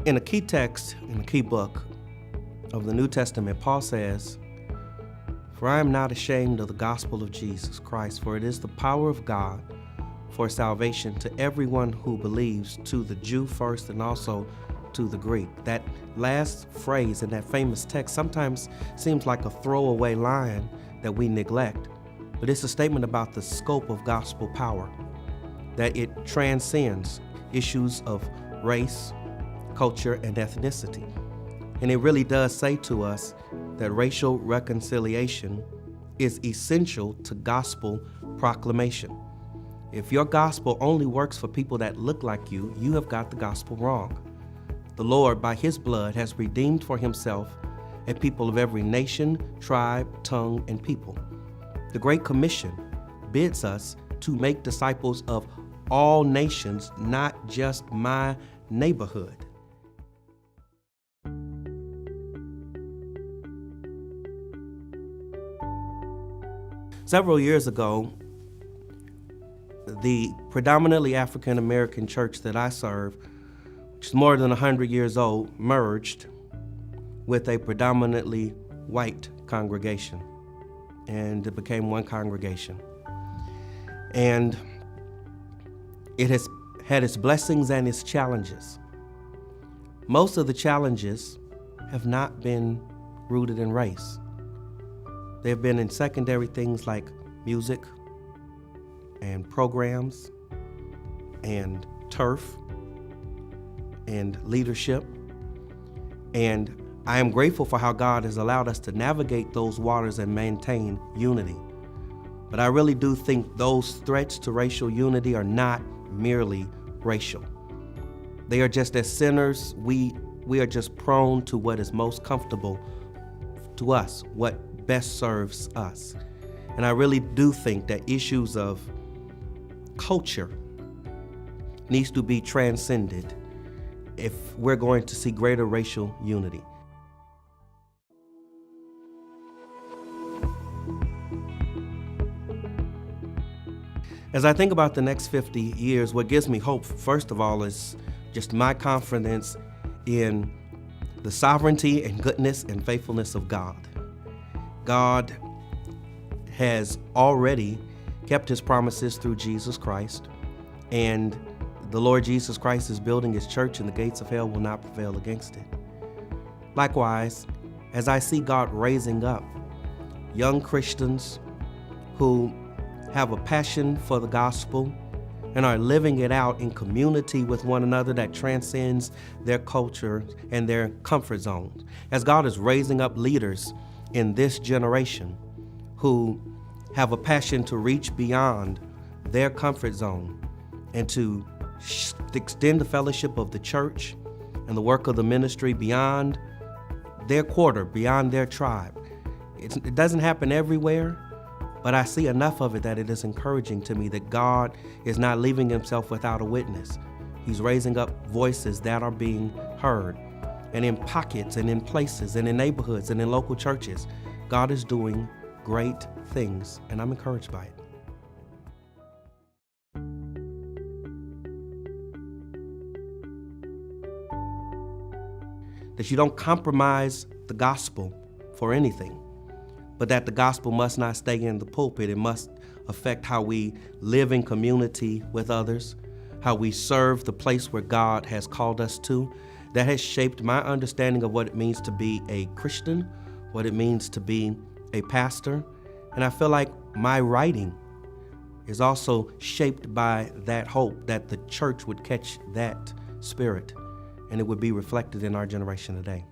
In a key text, in a key book of the New Testament, Paul says, "For I am not ashamed of the gospel of Jesus Christ, for it is the power of God for salvation to everyone who believes, to the Jew first and also to the Greek." That last phrase in that famous text sometimes seems like a throwaway line that we neglect, but it's a statement about the scope of gospel power, that it transcends issues of race, culture, and ethnicity. And it really does say to us that racial reconciliation is essential to gospel proclamation. If your gospel only works for people that look like you, you have got the gospel wrong. The Lord, by his blood, has redeemed for himself a people of every nation, tribe, tongue, and people. The Great Commission bids us to make disciples of all nations, not just my neighborhood. Several years ago, the predominantly African American church that I serve, which is more than 100 years old, merged with a predominantly white congregation, and it became one congregation. And it has had its blessings and its challenges. Most of the challenges have not been rooted in race. They've been in secondary things like music and programs and turf and leadership. And I am grateful for how God has allowed us to navigate those waters and maintain unity. But I really do think those threats to racial unity are not merely racial. They are just, as sinners, we are just prone to what is most comfortable to us, what best serves us. And I really do think that issues of culture needs to be transcended if we're going to see greater racial unity. As I think about the next 50 years, what gives me hope, first of all, is just my confidence in the sovereignty and goodness and faithfulness of God. God has already kept his promises through Jesus Christ, and the Lord Jesus Christ is building his church, and the gates of hell will not prevail against it. Likewise, as I see God raising up young Christians who have a passion for the gospel and are living it out in community with one another that transcends their culture and their comfort zones, as God is raising up leaders in this generation who have a passion to reach beyond their comfort zone and to extend the fellowship of the church and the work of the ministry beyond their quarter, beyond their tribe. It doesn't happen everywhere, but I see enough of it that it is encouraging to me that God is not leaving himself without a witness. He's raising up voices that are being heard. And in pockets and in places and in neighborhoods and in local churches, God is doing great things, and I'm encouraged by it. That you don't compromise the gospel for anything, but that the gospel must not stay in the pulpit. It must affect how we live in community with others, how we serve the place where God has called us to. That has shaped my understanding of what it means to be a Christian, what it means to be a pastor. And I feel like my writing is also shaped by that hope that the church would catch that spirit and it would be reflected in our generation today.